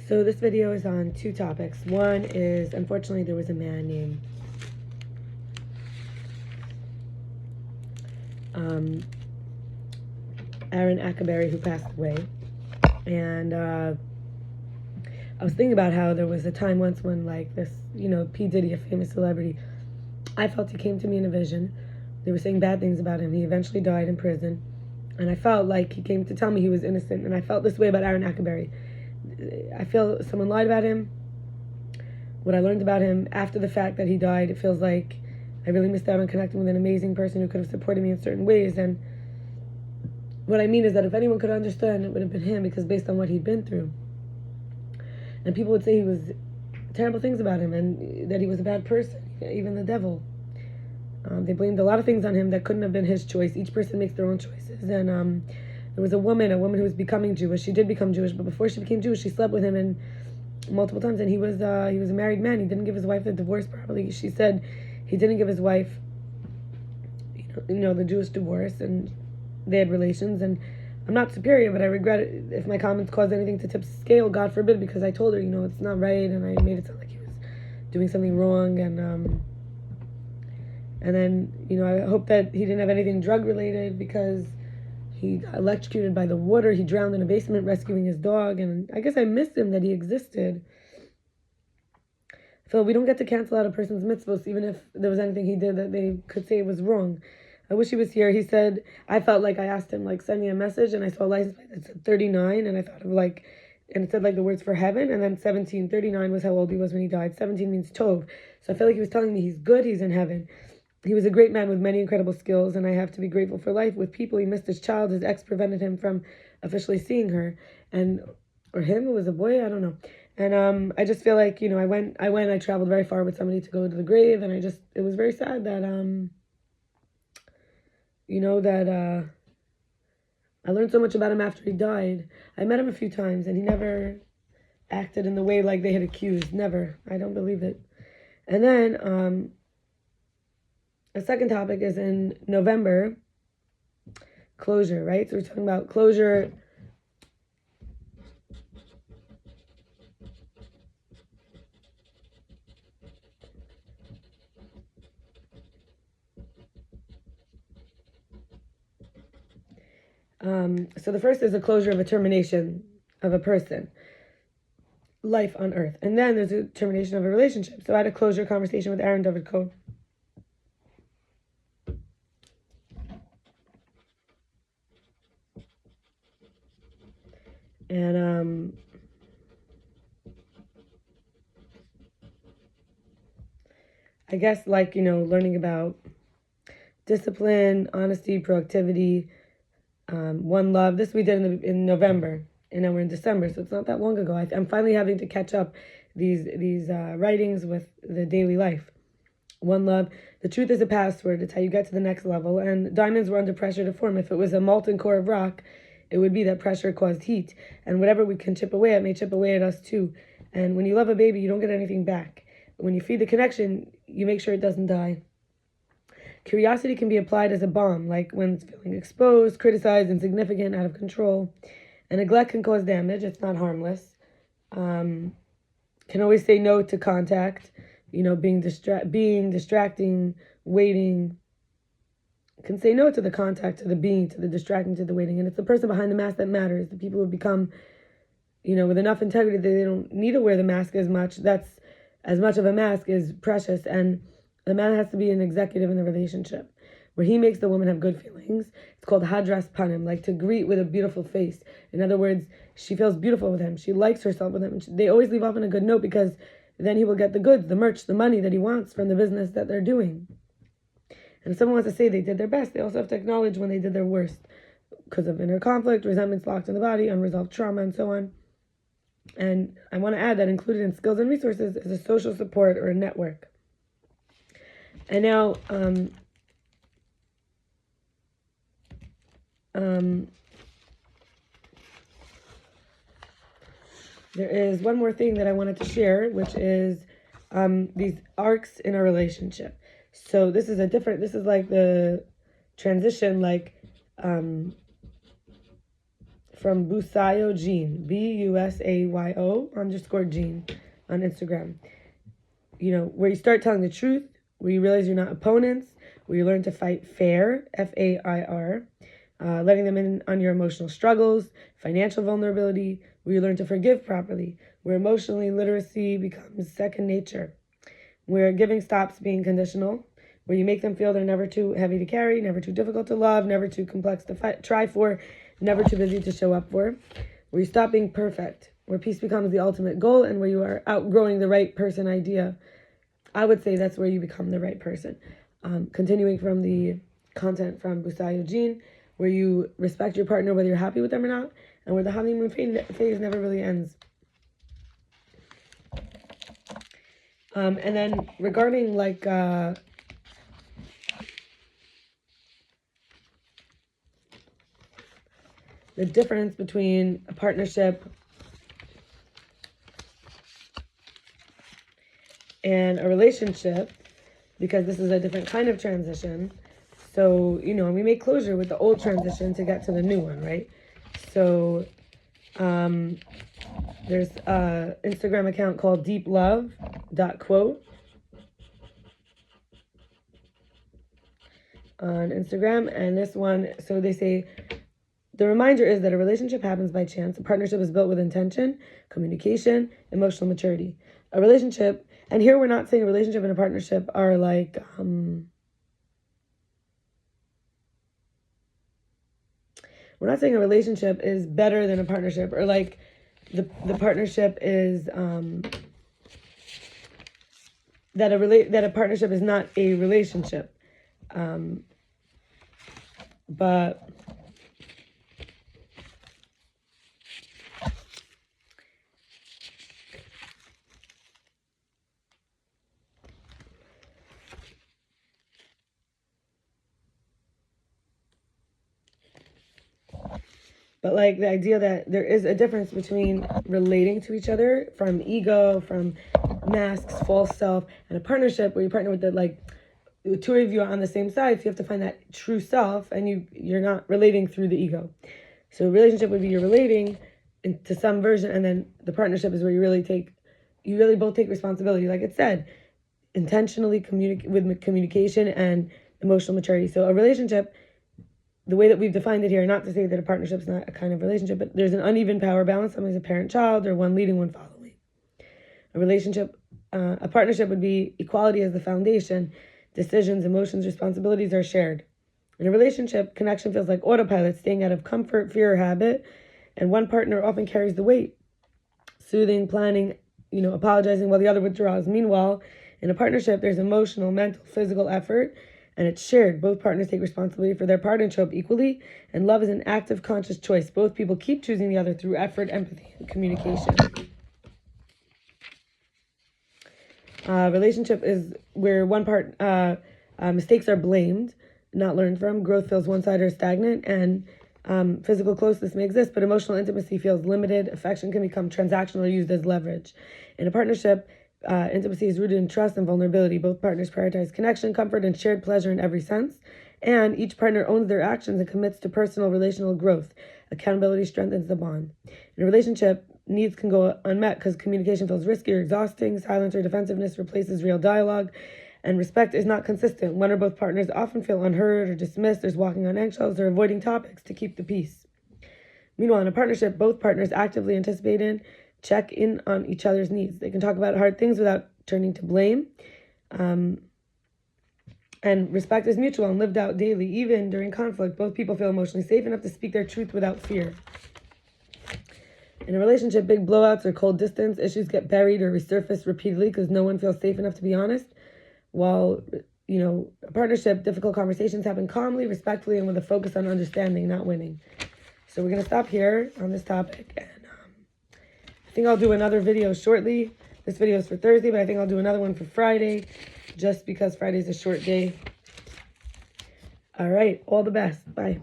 So this video is on two topics. One is, unfortunately, there was a man named Aaron Akaberi who passed away. And I was thinking about how there was a time once when, like, this, P. Diddy, a famous celebrity, I felt he came to me in a vision. They were saying bad things about him. He eventually died in prison. And I felt like he came to tell me he was innocent. And I felt this way about Aaron Akaberi. I feel someone lied about him. What I learned about him after the fact that he died, it feels like I really missed out on connecting with an amazing person who could have supported me in certain ways. And what I mean is that if anyone could understand, it would have been him, because based on what he'd been through. And people would say he was terrible things about him and that he was a bad person, even the devil. They blamed a lot of things on him that couldn't have been his choice. Each person makes their own choices. And there was a woman who was becoming Jewish. She did become Jewish, but before she became Jewish, she slept with him and multiple times. And he was a married man. He didn't give his wife the divorce properly. She said he didn't give his wife, the Jewish divorce, and they had relations. And I'm not superior, but I regret it if my comments caused anything to tip the scale. God forbid, because I told her, it's not right, and I made it sound like he was doing something wrong. And then, I hope that he didn't have anything drug-related, because he got electrocuted by the water. He drowned in a basement rescuing his dog, and I guess I missed him, that he existed. I feel we don't get to cancel out a person's mitzvahs, even if there was anything he did that they could say was wrong. I wish he was here. He said, I felt like I asked him, send me a message, and I saw a license plate that said 39, and I thought of, and it said, the words for heaven, and then 17. 39 was how old he was when he died. 17 means tov. So I feel like he was telling me he's good, he's in heaven. He was a great man with many incredible skills, and I have to be grateful for life with people. He missed his child. His ex prevented him from officially seeing her, or him. It was a boy. I don't know. And I just feel like, I traveled very far with somebody to go to the grave, and it was very sad that, I learned so much about him after he died. I met him a few times, and he never acted in the way like they had accused. Never. I don't believe it. And then, the second topic is in November, closure, right? So we're talking about closure. So the first is a closure of a termination of a person, life on earth. And then there's a termination of a relationship. So I had a closure conversation with Aaron, dovid, kohn. And I guess learning about discipline, honesty, proactivity, one love. This we did in November, and now we're in December, so it's not that long ago. I'm finally having to catch up these writings with the daily life. One love. The truth is a password. It's how you get to the next level. And diamonds were under pressure to form. If it was a molten core of rock, it would be that pressure caused heat. And whatever we can chip away at may chip away at us too. And when you love a baby, you don't get anything back. But when you feed the connection, you make sure it doesn't die. Curiosity can be applied as a bomb, like when it's feeling exposed, criticized, insignificant, out of control. And neglect can cause damage. It's not harmless. Can always say no to contact. Being distracting, waiting. Can say no to the contact, to the being, to the distracting, to the waiting. And it's the person behind the mask that matters. The people who become, with enough integrity that they don't need to wear the mask as much. That's as much of a mask is precious. And the man has to be an executive in the relationship, where he makes the woman have good feelings. It's called hadras panim, like to greet with a beautiful face. In other words, she feels beautiful with him. She likes herself with him. They always leave off on a good note, because then he will get the goods, the merch, the money that he wants from the business that they're doing. And if someone wants to say they did their best, they also have to acknowledge when they did their worst, because of inner conflict, resentments locked in the body, unresolved trauma, and so on. And I want to add that included in skills and resources is a social support or a network. And now, there is one more thing that I wanted to share, which is these arcs in a relationship. So this is like the transition, from Busayo Gene, BUSAYO_Gene on Instagram. You know, where you start telling the truth, where you realize you're not opponents, where you learn to fight fair, FAIR, letting them in on your emotional struggles, financial vulnerability, where you learn to forgive properly, where emotionally literacy becomes second nature, where giving stops being conditional, where you make them feel they're never too heavy to carry, never too difficult to love, never too complex to try for, never too busy to show up for, where you stop being perfect, where peace becomes the ultimate goal, and where you are outgrowing the right person idea. I would say that's where you become the right person. Continuing from the content from Busayo Gene, where you respect your partner whether you're happy with them or not, and where the honeymoon phase never really ends. And then regarding like the difference between a partnership and a relationship, because this is a different kind of transition. So, you know, we make closure with the old transition to get to the new one, right? So, there's an Instagram account called deeplove.quote on Instagram. And this one, so they say, the reminder is that a relationship happens by chance. A partnership is built with intention, communication, emotional maturity. A relationship, and here we're not saying a relationship and a partnership are like, we're not saying a relationship is better than a partnership, or like the partnership is, that a partnership is not a relationship. But like the idea that there is a difference between relating to each other from ego, from masks, false self, and a partnership where you partner with the two of you are on the same side, so you have to find that true self, and you're not relating through the ego. So a relationship would be you're relating to some version, and then the partnership is where you really both take responsibility, like it said, intentionally with communication and emotional maturity. So a relationship, the way that we've defined it here, not to say that a partnership is not a kind of relationship, but there's an uneven power balance. Somebody's a parent-child, or one leading, one following. A partnership would be equality as the foundation. Decisions, emotions, responsibilities are shared. In a relationship, connection feels like autopilot, staying out of comfort, fear, or habit, and one partner often carries the weight, soothing, planning, apologizing while the other withdraws. Meanwhile, in a partnership, there's emotional, mental, physical effort, and it's shared. Both partners take responsibility for their part and show up equally, and love is an active, conscious choice. Both people keep choosing the other through effort, empathy, and communication. Relationship is where one part mistakes are blamed, not learned from. Growth feels one-sided or stagnant, and physical closeness may exist, but emotional intimacy feels limited. Affection can become transactional or used as leverage. In a partnership, intimacy is rooted in trust and vulnerability. Both partners prioritize connection, comfort, and shared pleasure in every sense, and each partner owns their actions and commits to personal relational growth. Accountability strengthens the bond. In a relationship, needs can go unmet because communication feels risky or exhausting. Silence or defensiveness replaces real dialogue, and respect is not consistent. One or both partners often feel unheard or dismissed. There's walking on eggshells or avoiding topics to keep the peace. Meanwhile, in a partnership, both partners actively anticipate and check in on each other's needs. They can talk about hard things without turning to blame. And respect is mutual and lived out daily. Even during conflict, both people feel emotionally safe enough to speak their truth without fear. In a relationship, big blowouts or cold distance, issues get buried or resurface repeatedly because no one feels safe enough to be honest. While, a partnership, difficult conversations happen calmly, respectfully, and with a focus on understanding, not winning. So we're going to stop here on this topic. And I think I'll do another video shortly. This video is for Thursday, but I think I'll do another one for Friday, just because Friday's a short day. All right. All the best. Bye.